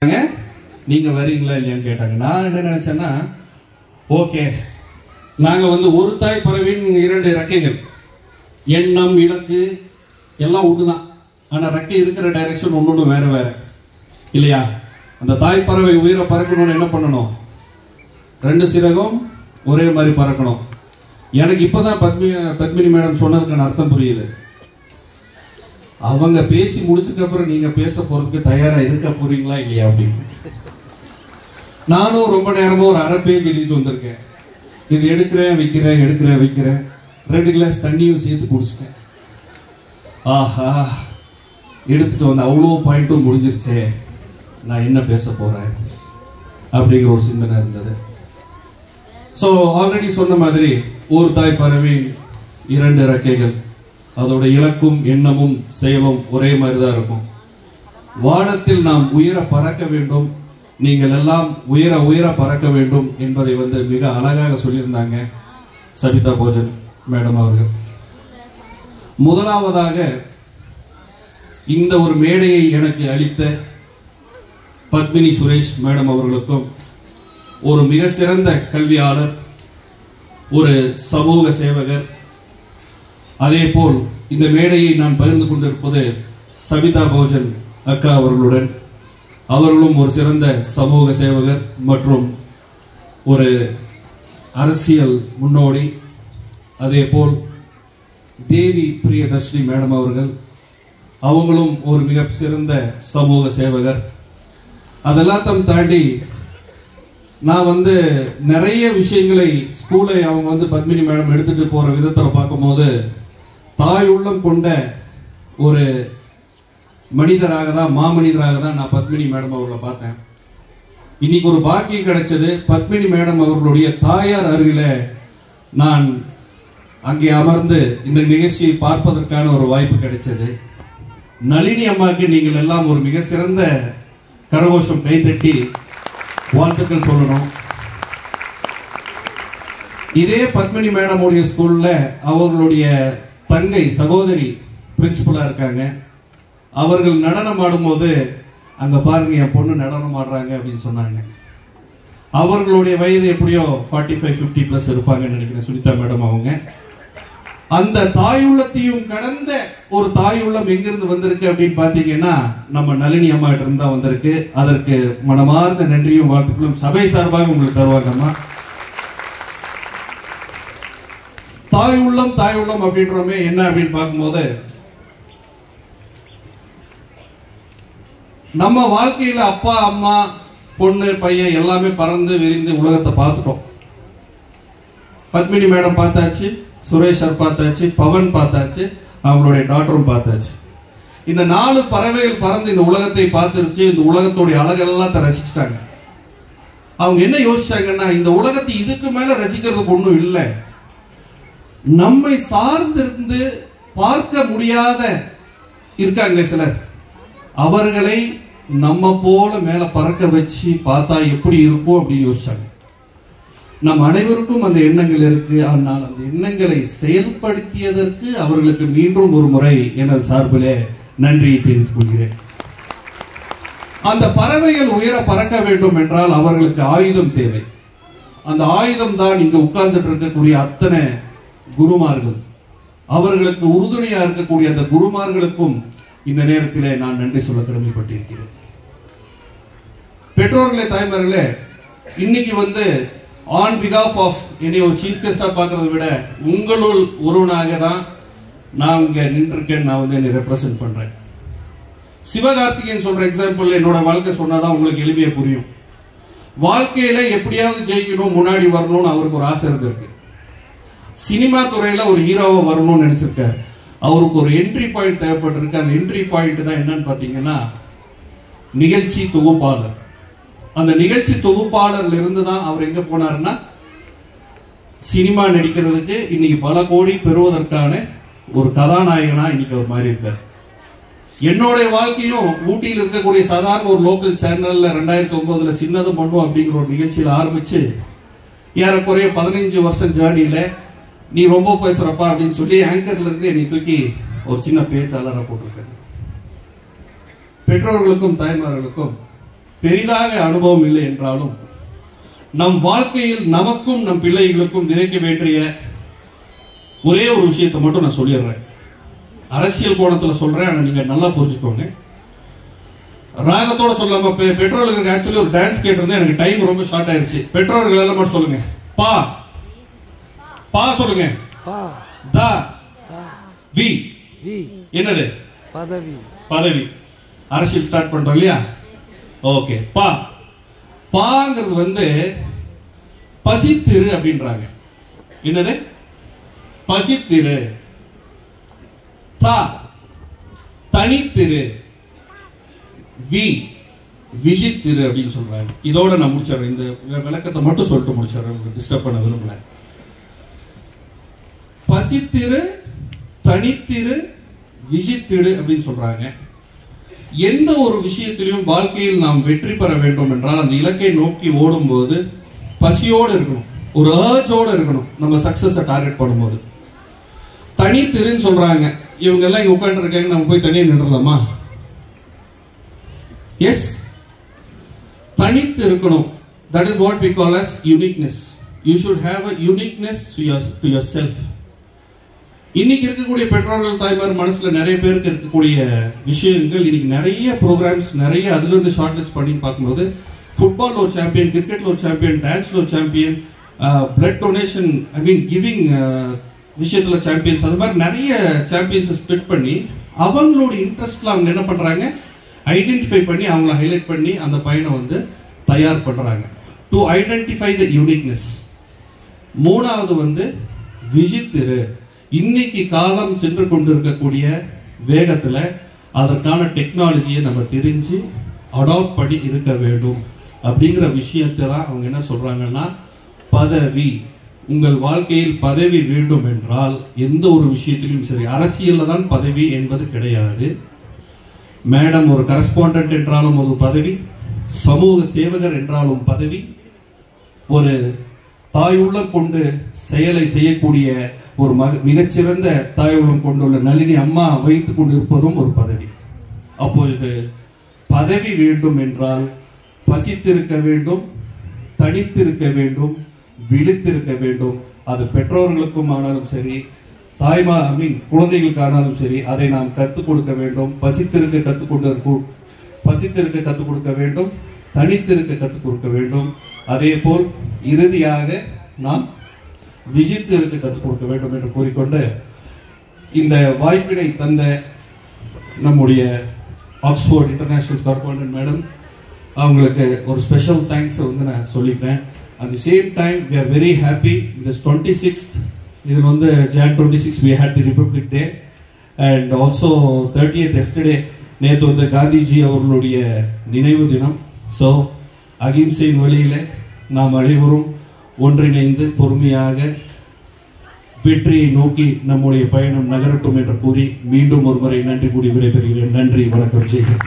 நீங்க வரீங்களா இல்லையான்னு கேட்டாங்க. நான் என்ன நினைச்சேன்னா, ஓகே நாங்க ஒரு தாய் பறவையின் 2 ரெக்கைகள், எண்ணம் இலக்கு எல்லாம் ஒண்ணுதான். ஆனா ரெக்கை இருக்கிற டைரக்ஷன் ஒன்னொன்னு வேற வேற இல்லையா? அந்த தாய் பறவை உயிரை பறக்கணும்னு என்ன பண்ணணும்? 2 சிறகும் ஒரே மாதிரி பறக்கணும். எனக்கு இப்பதான் பத்மினி மேடம் சொன்னதுக்கான அர்த்தம் புரியுது. அவங்க பேசி முடிச்சதுக்கு அப்புறம் நீங்க பேச போறதுக்கு தயாரா இருக்க போறீங்களா இல்லையா அப்படின்னு. நானும் ரொம்ப நேரமா ஒரு அரை பேஜ் எழுதிட்டு வந்திருக்கேன். இது எடுக்கிறேன் வைக்கிறேன் 2 கிளாஸ் தண்ணியும் சேர்த்து குடிச்சிட்டேன். ஆஹா, எடுத்துட்டு வந்து அவ்வளோ பாயிண்ட்டும் முடிஞ்சிருச்சே, நான் என்ன பேச போறேன் அப்படிங்கிற ஒரு சிந்தனை இருந்தது. ஸோ ஆல்ரெடி சொன்ன மாதிரி ஒரு தாய் பறவை 2 ரெக்கைகள், அதோட இலக்கும் எண்ணமும் செயலும் ஒரே மாதிரி தான் இருக்கும். வானத்தில் நாம் உயர பறக்க வேண்டும், நீங்கள் எல்லாம் உயர பறக்க வேண்டும் என்பதை மிக அழகாக சொல்லியிருந்தாங்க சபிதா போஜன் மேடம் அவர்கள். முதலாவதாக இந்த ஒரு மேடையை எனக்கு அளித்த பத்மினி சுரேஷ் மேடம் அவர்களுக்கும், ஒரு மிக சிறந்த கல்வியாளர், ஒரு சமூக சேவகர், அதே போல் இந்த மேடையை நான் பகிர்ந்து கொண்டிருப்பது சபிதா போஜன் அக்கா அவர்களுடன். அவர்களும் ஒரு சிறந்த சமூக சேவகர் மற்றும் ஒரு அரசியல் முன்னோடி. அதே போல் தேவி பிரியதர்ஷினி மேடம் அவர்கள், அவங்களும் ஒரு மிக சிறந்த சமூக சேவகர். அதெல்லாம் தாண்டி நான் நிறைய விஷயங்களை ஸ்கூலை அவங்க பத்மினி மேடம் எடுத்துட்டு போற விதத்தில் பார்க்கும்போது தாய் உள்ளம் கொண்ட ஒரு மனிதராக தான், மாமனிதராக தான் நான் பத்மினி மேடம் அவர்களை பார்த்தேன். இன்னைக்கு ஒரு பாக்கியம் கிடைச்சது, பத்மினி மேடம் அவர்களுடைய தாயார் அருகில நான் அங்கே அமர்ந்து இந்த நிகழ்ச்சியை பார்ப்பதற்கான ஒரு வாய்ப்பு கிடைச்சது. நளினி அம்மாவுக்கு நீங்கள் எல்லாம் ஒரு மிக சிறந்த கரகோஷம் கைத்தட்டி வாழ்த்துக்கள் சொல்லணும். இதே பத்மினி மேடம் உடைய ஸ்கூல்ல அவர்களுடைய தங்கை சகோதரி பிரின்சிபலா இருக்காங்க. அவர்கள் நடனம் ஆடும்போது அங்க பாருங்க என் பொண்ணு நடனம் ஆடுறாங்க அப்படின்னு சொன்னாங்க. அவர்களுடைய வயது எப்படியோ 45-50+ இருப்பாங்கன்னு நினைக்கிறேன் சுனிதா மேடம் அவங்க. அந்த தாயுள்ளத்தையும் கடந்த ஒரு தாயுள்ளம் எங்கிருந்து வந்திருக்கு அப்படின்னு பாத்தீங்கன்னா நம்ம நளினி அம்மா கிட்ட இருந்து தான் வந்திருக்கு. அதற்கு மனமார்ந்த நன்றியும் வாழ்த்துக்களும் சபை சார்பாக உங்களுக்கு தருவாங்கம்மா. தாயுள்ளம் அப்படின்றோமே என்ன அப்படின்னு பார்க்கும்போது, நம்ம வாழ்க்கையில அப்பா அம்மா பொண்ணு பையன் எல்லாமே பறந்து விரிந்து உலகத்தை பார்த்துட்டோம். பத்மினி மேடம் பார்த்தாச்சு, சுரேஷ் சார் பார்த்தாச்சு, பவன் பார்த்தாச்சு, அவங்களுடைய டாக்டரும் பார்த்தாச்சு. இந்த 4 பறவைகள் பறந்து இந்த உலகத்தை பார்த்துருச்சு. இந்த உலகத்துடைய அழகெல்லாம் ரசிச்சுட்டாங்க. அவங்க என்ன யோசிச்சாங்கன்னா, இந்த உலகத்தை இதுக்கு மேல ரசிக்கிறதுக்கு ஒன்றும் இல்லை, நம்மை சார்ந்திருந்து பார்க்க முடியாத இருக்காங்களே சிலர், அவர்களை நம்ம போல மேல பறக்க வச்சு பார்த்தா எப்படி இருக்கும் அப்படின்னு யோசிச்சாங்க. நம் அனைவருக்கும் அந்த எண்ணங்கள் இருக்கு. ஆனால் அந்த எண்ணங்களை செயல்படுத்தியதற்கு அவர்களுக்கு மீண்டும் ஒரு முறை எனது சார்பிலே நன்றியை தெரிவித்துக் கொள்கிறேன். அந்த பறவைகள் உயர பறக்க வேண்டும் என்றால் அவர்களுக்கு ஆயுதம் தேவை. அந்த ஆயுதம் தான் இங்கு உட்கார்ந்துட்டு இருக்கக்கூடிய அத்தனை குருமார்கள். அவர்களுக்கு உறுதுணையா இருக்கக்கூடிய அந்த குருமார்களுக்கும் இந்த நேரத்திலே நான் நன்றி சொல்ல கடமைப்பட்டிருக்கிறேன். பெற்றோர்களே, தாய்மார்களே, இன்னைக்கு ஆன் பிகாஃப் ஆஃப் என்னை ஒரு சீஃப் கெஸ்டா பார்க்கறதை விட உங்களுள் ஒருவனாக தான் நான் இங்க நின்றுருக்கேன். நான் என்னை ரெப்ரசென்ட் பண்றேன். சிவகார்த்திகேயன் சொல்ற எக்ஸாம்பிள் என்னோட வாழ்க்கை சொன்னாதான் உங்களுக்கு எளிமையா புரியும். வாழ்க்கையில எப்படியாவது ஜெயிக்கணும், முன்னாடி வரணும்னு அவருக்கு ஒரு ஆசை இருந்திருக்கு. சினிமா துறையில ஒரு ஹீரோவா வரணும்னு நினைச்சிருக்காரு. அவருக்கு ஒரு என்ட்ரி பாயிண்ட் தேவைப்பட்டிருக்கு. அந்த என்ட்ரி பாயிண்ட் தான் என்னன்னு பாத்தீங்கன்னா நிகழ்ச்சி தொகுப்பாளர். அந்த நிகழ்ச்சி தொகுப்பாளர்ல இருந்து தான் அவர் எங்க போனாருன்னா சினிமா நடிக்கிறதுக்கு இன்னைக்கு பல கோடி பெறுவதற்கான ஒரு கதாநாயகனா இன்னைக்கு அவர் மாறி இருக்காரு. என்னுடைய வாழ்க்கையும் ஊட்டியில் இருக்கக்கூடிய சாதாரண ஒரு லோக்கல் சேனல்ல 2009 சின்னது பண்ணும் அப்படிங்கிற ஒரு நிகழ்ச்சியில ஆரம்பிச்சு ஏறக்குறைய 15 வருஷம் ஜேர்னியில நீ ரொம்ப பேசுறப்பா அப்படின்னு சொல்லி ஆங்கர்ல இருந்து என்னை தூக்கி ஒரு சின்ன பேச்சாளராக போட்டிருக்காரு. பெற்றோர்களுக்கும் தாய்மார்களுக்கும் பெரிதாக அனுபவம் இல்லை என்றாலும் நம் வாழ்க்கையில் நமக்கும் நம் பிள்ளைகளுக்கும் விதைக்க வேண்டிய ஒரே ஒரு விஷயத்தை மட்டும் நான் சொல்லிடுறேன். அரசியல் கோணத்தில் சொல்றேன், ஆனால் நீங்க நல்லா புரிஞ்சுக்கோங்க. ராகத்தோட சொல்லாம பெற்றோர்களுக்கு ஆக்சுவலி ஒரு டான்ஸ் கேட்டிருந்தேன், எனக்கு டைம் ரொம்ப ஷார்ட் ஆயிருச்சு. பெற்றோர்கள் எல்லாம் மட்டும் சொல்லுங்க. பா பா சொல்லுங்க. தா வி என்னது? பதவி. பதவி. அரசியல் ஸ்டார்ட் பண்றோம் இல்லையா? ஓகே. பா பாங்கிறது வந்து பசித்திரு அப்படின்றாங்க. என்னது? பசித்திரு. தா தனித்திரு. வி விசித்திரு அப்படின்னு சொல்றாங்க. இதோட நான் முடிச்சிடுறேன். இந்த விளக்கத்தை மட்டும் சொல்லிட்டு முடிச்சிடுறேன், டிஸ்டர்ப் பண்ண விரும்பல. பசித்திரு, தனித்திரு, விசித்திடு அப்படின்னு சொல்றாங்க. எந்த ஒரு விஷயத்திலையும் வாழ்க்கையில் நாம் வெற்றி பெற வேண்டும் என்றால் அந்த இலக்கை நோக்கி ஓடும்போது பசியோடு இருக்கணும், ஒரு ஏர்ஜோடு இருக்கணும் நம்ம சக்சஸை டார்கெட் பண்ணும்போது. தனித்திருன்னு சொல்றாங்க. இவங்க எல்லாம் இங்க உட்காந்து இருக்காங்க, நம்ம போய் தனியாக நின்றுலாமா? எஸ், தனித்து இருக்கணும். That is what we call as uniqueness. You should have a uniqueness to yourself. இன்னைக்கு இருக்கக்கூடிய பெற்றோர்கள் தாய்மார் மனசுல நிறைய பேருக்கு இருக்கக்கூடிய விஷயங்கள், இன்னைக்கு நிறைய ப்ரோக்ராம்ஸ், நிறைய அதுல இருந்து ஷார்ட் லிஸ்ட் பண்ணி பார்க்கும்போது ஃபுட்பால்ல ஒரு சாம்பியன், கிரிக்கெட்ல ஒரு சாம்பியன், டான்ஸ்ல ஒரு சாம்பியன், பிளட் டொனேஷன், ஐ மீன் கிவிங் விஷயத்துல சாம்பியன்ஸ், அது மாதிரி நிறைய சாம்பியன்ஸை ஸ்பிளிட் பண்ணி அவங்களோட இன்ட்ரெஸ்ட்ல அவங்க என்ன பண்றாங்க, ஐடென்டிஃபை பண்ணி அவங்கள ஹைலைட் பண்ணி அந்த பையனை வந்து தயார் பண்றாங்க. To identify the uniqueness. மூணாவது வந்து விசித்திரு. இன்னைக்கு காலம் சென்று கொண்டிருக்கக்கூடிய வேகத்துல அதற்கான டெக்னாலஜியை நம்ம தெரிஞ்சு அடாப்ட் பண்ணி இருக்க வேண்டும் அப்படிங்கிற விஷயத்தை தான் அவங்க என்ன சொல்றாங்கன்னா, பதவி. உங்கள் வாழ்க்கையில் பதவி வேண்டும் என்றால் எந்த ஒரு விஷயத்திலும் சரி, அரசியல்ல தான் பதவி என்பது கிடையாது. மேடம் ஒரு கரஸ்பாண்டன்ட் என்றாலும் ஒரு பதவி, சமூக சேவகர் என்றாலும் பதவி, ஒரு தாய் உள்ளம் கொண்டு செயலை செய்யக்கூடிய ஒரு மிகச்சிறந்த தாய் உள்ளம் கொண்டுள்ள நளினி அம்மா வைத்துக் கொண்டு இருப்பதும் ஒரு பதவி. அப்பொழுது பதவி வேண்டும் என்றால் பசித்திருக்க வேண்டும், தனித்திருக்க வேண்டும், விழித்திருக்க வேண்டும். அது பெற்றோர்களுக்கும் ஆனாலும் சரி, குழந்தைகளுக்கு ஆனாலும் சரி, அதை நாம் கற்றுக் கொடுக்க வேண்டும். பசித்திருக்க கற்றுக் கொடுக்க வேண்டும், தனித்திருக்க கற்றுக் கொடுக்க வேண்டும். அதே போல் இறுதியாக நாம் விசித்து இருக்க கற்றுக் கொடுக்க வேண்டும் என்று கூறிக்கொண்டு இந்த வாய்ப்பினை தந்த நம்முடைய ஆக்ஸ்போர்ட் இன்டர்நேஷனல் கார்பரேட் மேடம் அவங்களுக்கு ஒரு ஸ்பெஷல் தேங்க்ஸ் வந்து நான் சொல்லிக்கிறேன். At the same time we are very happy this 26th. இதில் வந்து Jan 26 we had the Republic Day and also 30th yesterday. நேற்று வந்து காந்திஜி அவர்களுடைய நினைவு தினம். ஸோ அகிம்சையின் வழியில் நாம் அனைவரும் ஒன்றிணைந்து பொறுமையாக வெற்றியை நோக்கி நம்முடைய பயணம் நகரட்டும் என்று கூறி மீண்டும் ஒரு முறை நன்றி கூறி விடைபெறுகிறேன். நன்றி, வணக்கம். ஜெய் ஹிந்த்.